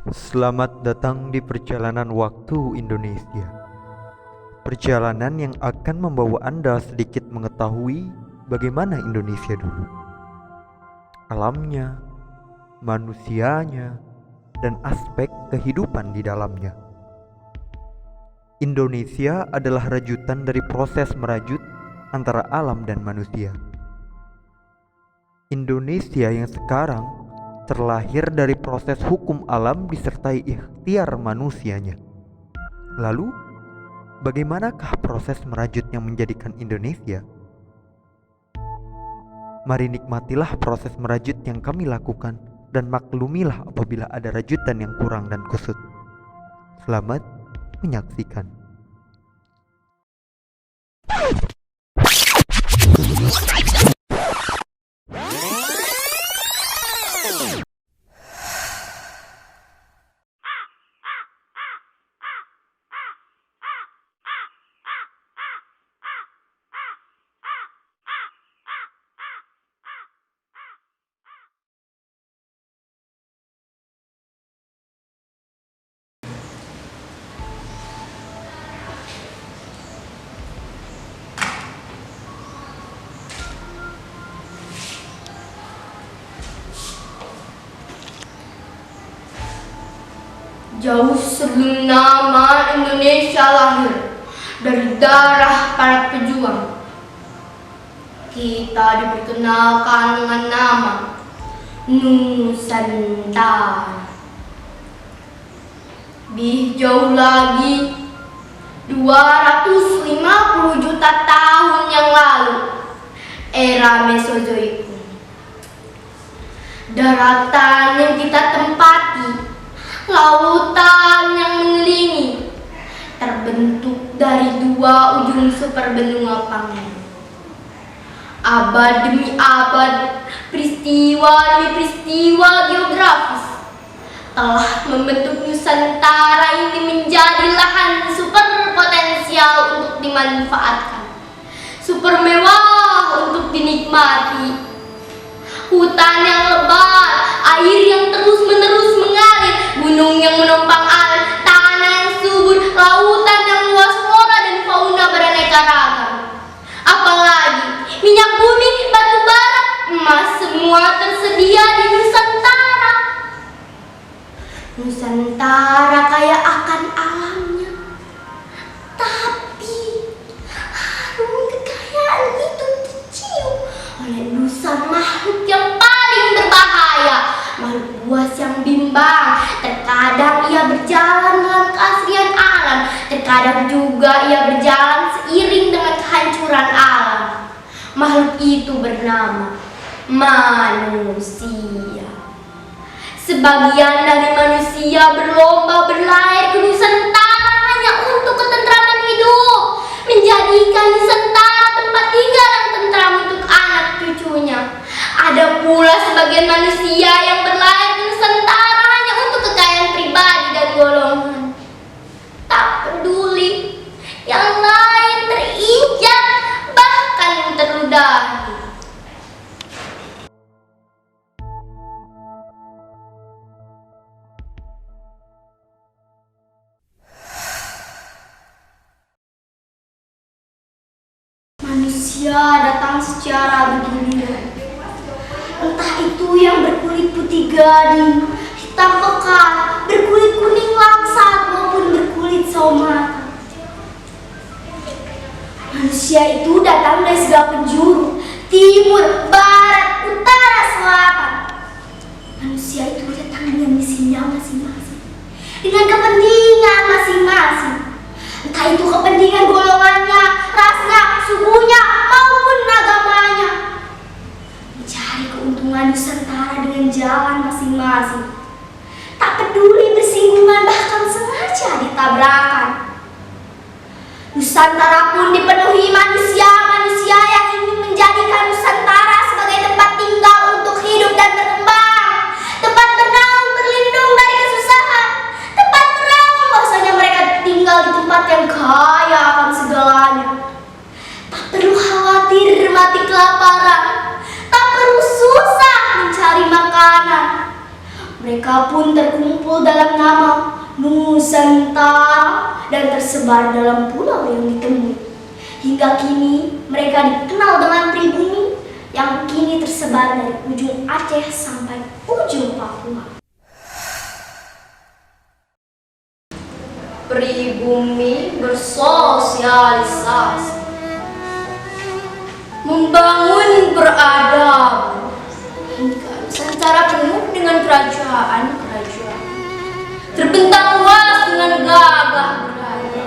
Selamat datang di perjalanan waktu Indonesia. Perjalanan yang akan membawa Anda sedikit mengetahui bagaimana Indonesia dulu. Alamnya, manusianya, dan aspek kehidupan di dalamnya. Indonesia adalah rajutan dari proses merajut antara alam dan manusia. Indonesia yang sekarang terlahir dari proses hukum alam disertai ikhtiar manusianya. Lalu, bagaimanakah proses merajut yang menjadikan Indonesia? Mari nikmatilah proses merajut yang kami lakukan dan maklumilah apabila ada rajutan yang kurang dan kusut. Selamat menyaksikan. Jauh sebelum nama Indonesia lahir dari darah para pejuang, kita diperkenalkan dengan nama Nusantara. Lebih jauh lagi, 250 juta tahun yang lalu, era Mesozoikum. Daratan yang kita tempati, lautan yang mengelilingi, terbentuk dari dua ujung superbenua Pangea. Abad demi abad, peristiwa demi peristiwa geografis telah membentuk Nusantara ini menjadi lahan super potensial untuk dimanfaatkan, super mewah untuk dinikmati. Hutan yang lebat, air yang terus-menerus mengalir, gunung yang menopang air, tanah yang subur, lautan yang luas, flora dan fauna beraneka ragam. Apalagi minyak bumi, batu bara, emas, semua tersedia di Nusantara. Nusantara kaya akan alamnya, tapi harum kekayaan itu dicium oleh dusan makhluk yang paling berbahaya, makhluk buas yang bimbang. Terkadang ia berjalan dalam keasrian alam, terkadang juga ia berjalan seiring dengan kehancuran alam. Makhluk itu bernama manusia. Sebagian dari manusia berlomba berlahir ke Nusantara hanya untuk ketentraman hidup, menjadikan Nusantara tempat tinggal yang tentram untuk anak cucunya. Ada pula sebagian manusia yang berlahir ke Nusantara hanya untuk kekayaan pribadi dan golongan. Tak peduli, yang lain terinjak, bahkan terludahi. Manusia datang secara bergiliran, entah itu yang berkulit putih gading, hitam pekat, berkulit kuning langsat maupun berkulit sawo matang. Manusia itu datang dari segala penjuru, timur, barat, utara, selatan. Manusia itu datang dengan misinya masing-masing, dengan kepentingan masing-masing. Entah itu kepentingan golongannya, rasnya, sukunya, maupun agamanya. Mencari keuntungan Nusantara dengan jalan masing-masing. Tak peduli bersinggungan, bahkan sengaja ditabrakan. Nusantara pun dipenuhi manusia-manusia yang ingin menjadikan Nusantara sebagai tempat tinggal untuk hidup dan berkembang, tempat bernaung berlindung dari kesusahan, tempat bernaung bahwasanya mereka tinggal di tempat yang kaya akan segalanya. Tak perlu khawatir mati kelaparan, tak perlu susah mencari makanan. Mereka pun terkumpul dalam nama Nusantara dan tersebar dalam pulau yang ditemui. Hingga kini mereka dikenal dengan pribumi yang kini tersebar dari ujung Aceh sampai ujung Papua. Pribumi bersosialisasi, membangun peradaban hingga Nusantara penuh dengan kerajaan-kerajaan, terbentang luas dengan gagah berani,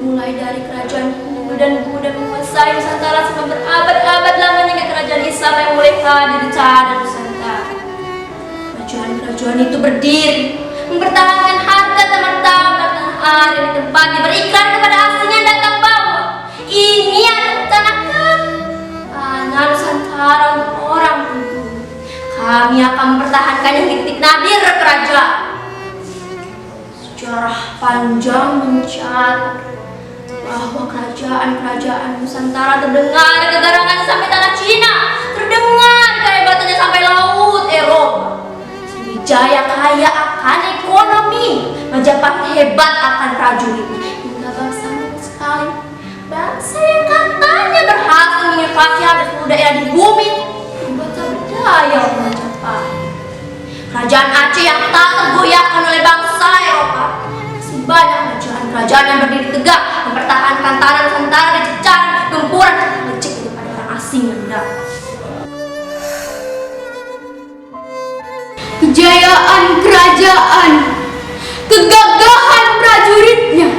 mulai dari kerajaan Hindu dan Buddha menguasai Nusantara selama berabad-abad lamanya hingga kerajaan Islam yang mulai hadir di tanah Nusantara. Kerajaan-kerajaan itu berdiri mempertahankan harkat dan martabat tanah air yang ditempati, berikrar kepada asing yang datang bahwa ini adalah tanah kami, tanah Nusantara untuk orang pribumi. Kami akan mempertahankannya hingga titik nadir kerajaan. Sejarah panjang mencatat bahwa kerajaan-kerajaan Nusantara terdengar kegarangannya sampai tanah Cina, terdengar kehebatannya sampai laut Eropa. Sriwijaya kaya akan ekonomi, Majapahit hebat akan prajurit, hingga bangsa sekali, bangsa yang katanya berhasil menginvasi hampir seluruh daerah di bumi, bangsa berdaya Majapahit. Kerajaan Aceh yang tak tergoyahkan oleh bangsa Eropa. Masih banyak kerajaan yang berdiri tegak mempertahankan tanah Nusantara dan cecaran gempuran lecek daripada orang asing yang datang. Kejayaan kerajaan, kegagahan prajuritnya,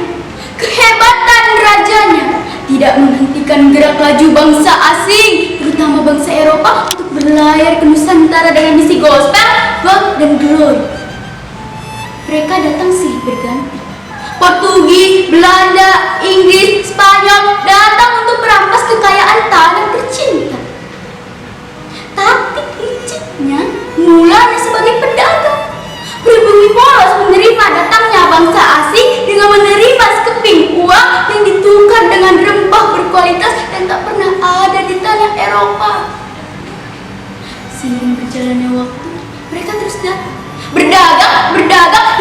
kehebatan rajanya tidak menghentikan gerak laju bangsa asing, terutama bangsa Eropa, untuk berlayar ke Nusantara dengan misi gospel, God dan glory. Mereka datang silih berganti. Portugis, Belanda, Inggris, Spanyol datang untuk merampas kekayaan tanah tercinta. Taktik liciknya mulanya sebagai pedagang. Pribumi polos menerima datangnya bangsa asing dengan menerima sekeping uang yang ditukar dengan rempah berkualitas yang tak pernah ada di tanah Eropa. Seiring berjalannya waktu, mereka terus datang, berdagang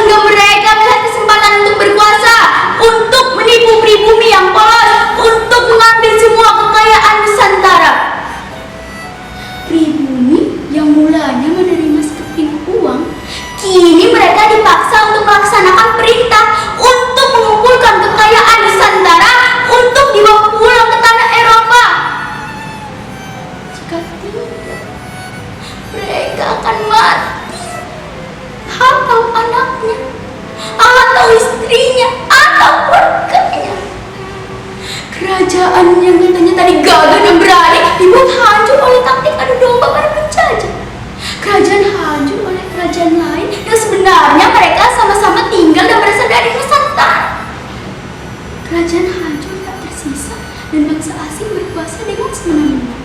hingga mereka melihat kesempatan untuk berkuasa, untuk menipu pribumi yang polos, untuk mengambil semua kekayaan Nusantara. Pribumi yang mulanya menerima sekeping uang, kini mereka dipaksa untuk melaksanakan perintah untuk mengumpulkan kekayaan Nusantara untuk dibawa pulang ke tanah Eropa. Jika tidak, mereka akan mati, atau anaknya, atau istrinya, atau keluarganya. Kerajaan yang katanya tadi gagah dan berani dibuat hancur oleh taktik adu domba para penjajah. Kerajaan hancur oleh kerajaan lain yang sebenarnya mereka sama-sama tinggal dan berasal dari Nusantara. Kerajaan hancur tak tersisa dan bangsa asing berkuasa dengan semena-mena.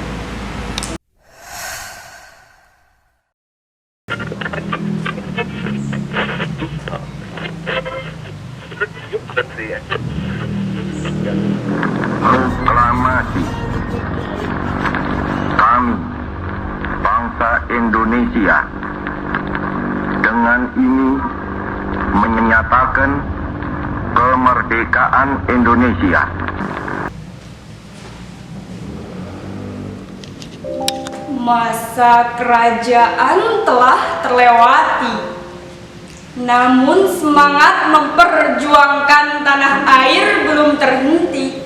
Proklamasi kami bangsa Indonesia dengan ini menyatakan kemerdekaan Indonesia. Masa kerajaan telah terlewati, namun semangat memperjuangkan tanah air belum terhenti.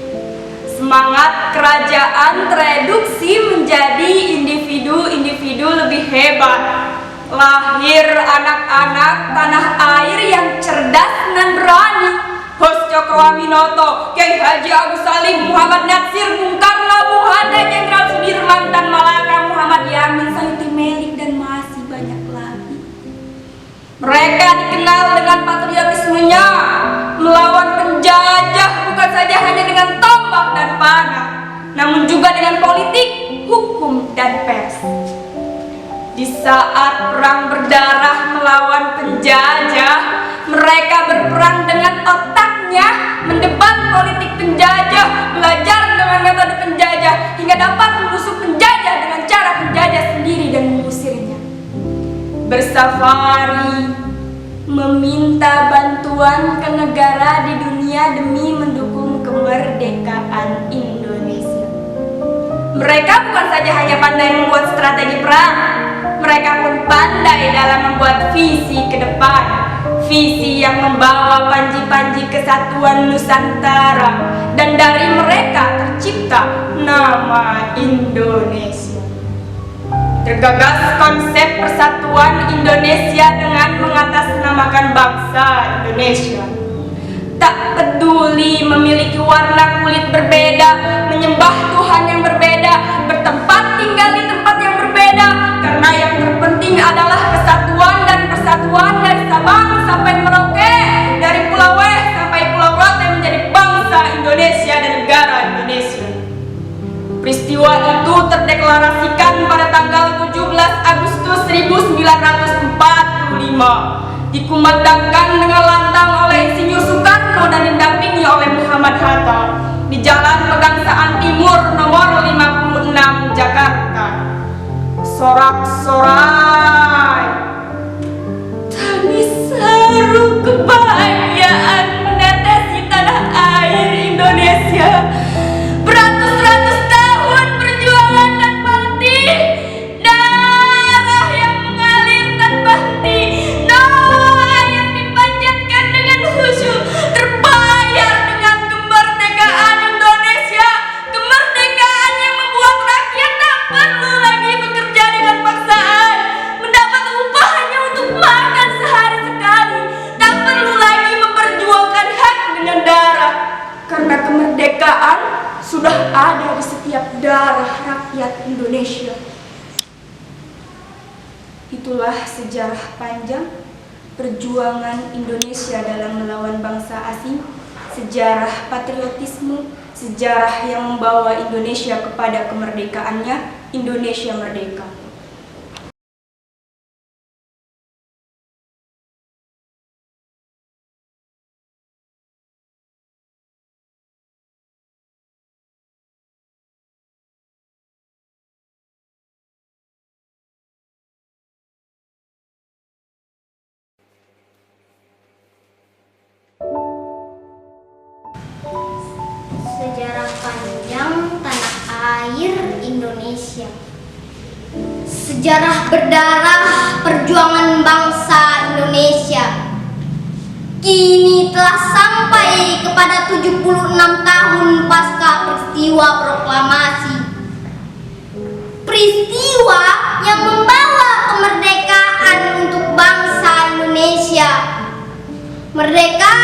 Semangat kerajaan tereduksi menjadi individu-individu lebih hebat. Lahir anak-anak tanah air yang cerdas dan berani. Hos Cokroaminoto, Kiai Haji Agus Salim, Muhammad Natsir, Bung Karno, Bung Hatta, Jenderal Sudirman, Tan Malaka, Muhammad Yamin, Sayuti Melik, dan masih banyak lagi. Mereka dikenal dengan patriotismenya, melawan penjajah bukan saja hanya dengan tombak dan panah, namun juga dengan politik, hukum, dan pers. Di saat perang berdarah melawan penjajah, mereka berperang dengan otaknya, mendebat politik penjajah, belajar dengan metode penjajah, hingga dapat menusuk penjajah dengan cara penjajah sendiri dan mengusirnya. bersafari, meminta bantuan ke negara di dunia demi mendukung kemerdekaan Indonesia. Mereka bukan saja hanya pandai membuat strategi perang, mereka pun pandai dalam membuat visi ke depan, visi yang membawa panji-panji kesatuan Nusantara, dan dari mereka tercipta nama Indonesia. Tergagas konsep persatuan Indonesia dengan mengatasnamakan bangsa Indonesia. Tak peduli memiliki warna kulit berbeda, menyembah Tuhan yang berbeda, bertempat tinggal di tempat yang berbeda, karena yang terpenting adalah kesatuan dan persatuan dari Sabang sampai Merauke, dari Pulau W sampai Pulau Rote menjadi bangsa Indonesia dan negara Indonesia. Peristiwa itu terdeklarasikan pada tanggal 17 Agustus 1945, dikumandangkan dengan lantang oleh Insinyur Soekarno dan didampingi oleh Muhammad Hatta di Jalan Pegangsaan Timur nomor 56 Jakarta. Sorak-sorai tangis haru kebahagiaan menetesi tanah air Indonesia. Beratus-ratus tahun perjuangan dan bakti, darah yang mengalir tanpa henti, doa yang dipanjatkan dengan khusyuk, terbayar dengan kemerdekaan Indonesia. Kemerdekaan yang membuat rakyat tak perlu lagi bekerja dengan paksaan, mendapat upah hanya untuk makan sehari sekali, tak perlu lagi memperjuangkan hak dengan darah, karena kemerdekaan sudah ada di setiap darah rakyat Indonesia. Itulah sejarah panjang perjuangan Indonesia dalam melawan bangsa asing, sejarah patriotisme, sejarah yang membawa Indonesia kepada kemerdekaannya, Indonesia merdeka. Sejarah panjang tanah air Indonesia. Sejarah berdarah perjuangan bangsa Indonesia. Kini telah sampai kepada 76 tahun pasca peristiwa proklamasi. Peristiwa yang membawa kemerdekaan untuk bangsa Indonesia. Merdeka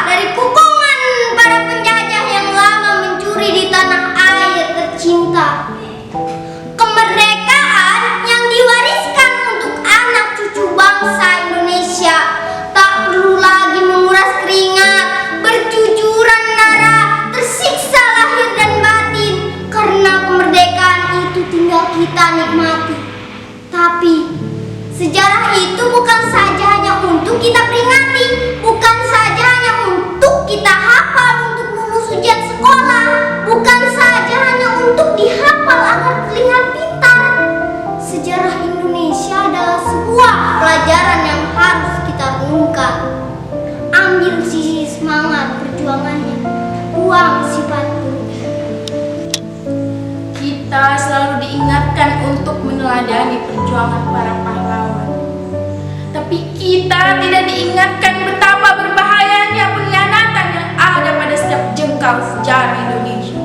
dari pukungan para penjajah yang lama mencuri di tanah air tercinta. Kemerdekaan yang diwariskan untuk anak cucu bangsa Indonesia. Tak perlu lagi menguras keringat, bercucuran darah, tersiksa lahir dan batin, karena kemerdekaan itu tinggal kita nikmati. Tapi sejarah itu bukan saja hanya untuk kita peringati, bukan saja hanya untuk kita hafal untuk lulus ujian sekolah, bukan saja hanya untuk dihafal agar terlihat pintar. Sejarah Indonesia adalah sebuah pelajaran yang harus kita renungkan. Ambil sisi semangat perjuangannya, buang sifat buruknya. Kita selalu diingatkan untuk meneladani perjuangan para pahlawan. Tapi kita tidak diingatkan betapa berbahayanya pengkhianatan yang ada pada setiap jengkal sejarah Indonesia.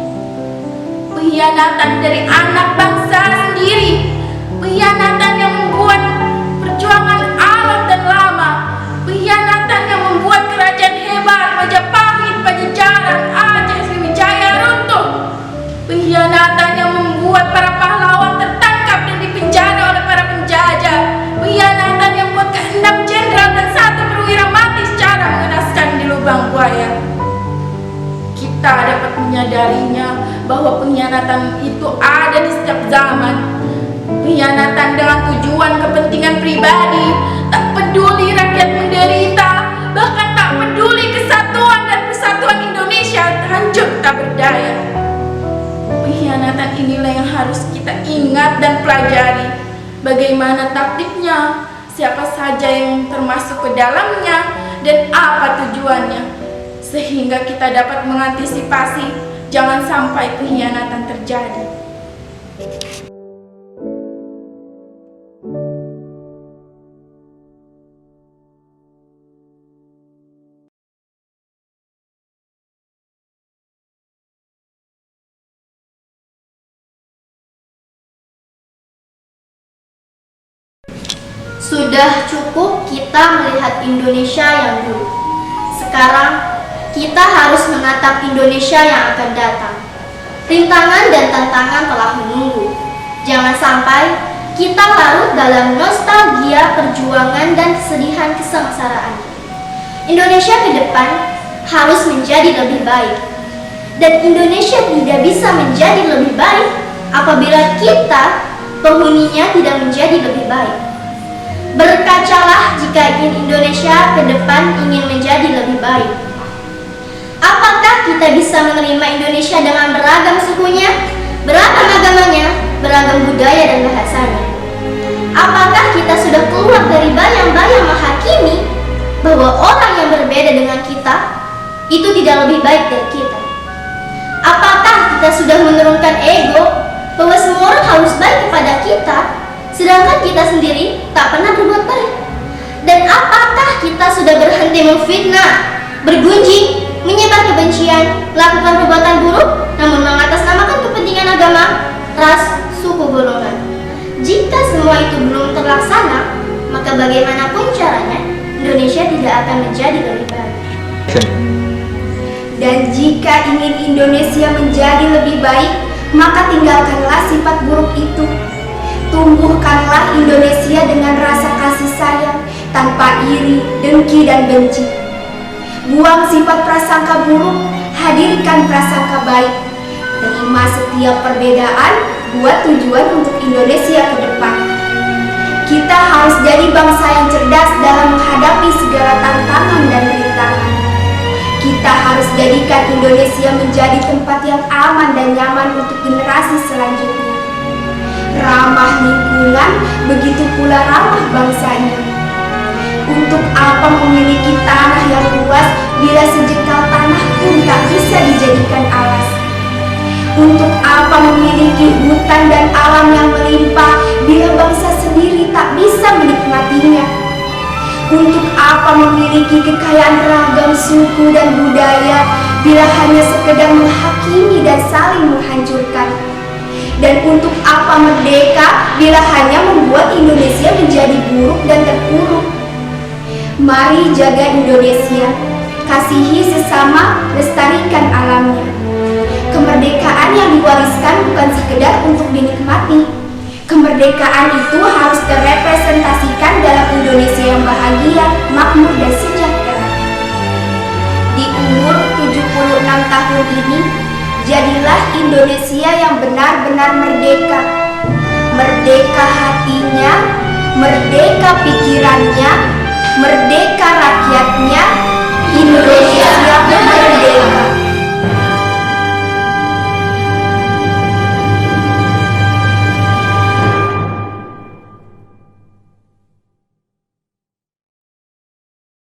Pengkhianatan dari anak bangsa sendiri, pengkhianatan yang membuat perjuangan alat dan lama, pengkhianatan yang membuat kerajaan hebat Majapahit, Pajajaran, Aceh, Sriwijaya runtuh, pengkhianatan yang membuat para pahlawan tertangkap dan dipenjara oleh para penjajah, pengkhianatan yang membuat ke-6 jenderal dan 1 perwira mati secara mengenaskan di lubang buaya. Kita dapat menyadarinya bahwa pengkhianatan itu ada di setiap zaman. Pengkhianatan dengan tujuan kepentingan pribadi, tak peduli rakyat menderita, bahkan tak peduli kesatuan dan persatuan Indonesia hancur tak berdaya. Pengkhianatan inilah yang harus kita ingat dan pelajari. Bagaimana taktiknya siapa saja yang termasuk ke dalamnya, dan apa tujuannya, sehingga kita dapat mengantisipasi jangan sampai pengkhianatan terjadi. Sudah cukup kita melihat Indonesia yang dulu. Sekarang kita harus menatap Indonesia yang akan datang. Rintangan dan tantangan telah menunggu. Jangan sampai kita larut dalam nostalgia perjuangan dan kesedihan kesengsaraan. Indonesia ke depan harus menjadi lebih baik. Dan Indonesia tidak bisa menjadi lebih baik apabila kita, penghuninya, tidak menjadi lebih baik. Berkacalah jika ingin Indonesia ke depan ingin menjadi lebih baik. Apakah kita bisa menerima Indonesia dengan beragam sukunya, beragam agamanya, beragam budaya dan bahasanya? Apakah kita sudah keluar dari bayang-bayang menghakimi bahwa orang yang berbeda dengan kita itu tidak lebih baik dari kita? Apakah kita sudah menurunkan ego bahwa semua orang harus baik kepada kita, sedangkan kita sendiri tak pernah berbuat baik? Dan apakah kita sudah berhenti memfitnah, bergunjing, menyebar kebencian, melakukan perbuatan buruk, namun mengatasnamakan kepentingan agama, ras, suku, golongan? Jika semua itu belum terlaksana, maka bagaimanapun caranya, Indonesia tidak akan menjadi lebih baik. Dan jika ingin Indonesia menjadi lebih baik, maka tinggalkanlah sifat buruk itu. Tumbuhkanlah Indonesia dengan rasa kasih sayang, tanpa iri, dengki, dan benci. Buang sifat prasangka buruk, hadirkan prasangka baik. Terima setiap perbedaan, buat tujuan untuk Indonesia ke depan. Kita harus jadi bangsa yang cerdas dalam menghadapi segala tantangan dan rintangan. Kita harus jadikan Indonesia menjadi tempat yang aman dan nyaman untuk generasi selanjutnya. Ramah lingkungan, begitu pula ramah bangsanya. Untuk apa memiliki tanah yang luas bila sejengkal tanah pun tak bisa dijadikan alas? Untuk apa memiliki hutan dan alam yang melimpah bila bangsa sendiri tak bisa menikmatinya? Untuk apa memiliki kekayaan ragam suku dan budaya bila hanya sekedar menghakimi dan saling menghancurkan? Dan untuk apa merdeka bila hanya membuat Indonesia menjadi buruk dan terpuruk? Mari jaga Indonesia, kasihi sesama, lestarikan alamnya. Kemerdekaan yang diwariskan bukan sekedar untuk dinikmati. Kemerdekaan itu harus terrepresentasikan dalam Indonesia yang bahagia, makmur, dan sejahtera. Di umur 76 tahun ini, jadilah Indonesia yang benar-benar merdeka. Merdeka hatinya, merdeka pikirannya, merdeka rakyatnya,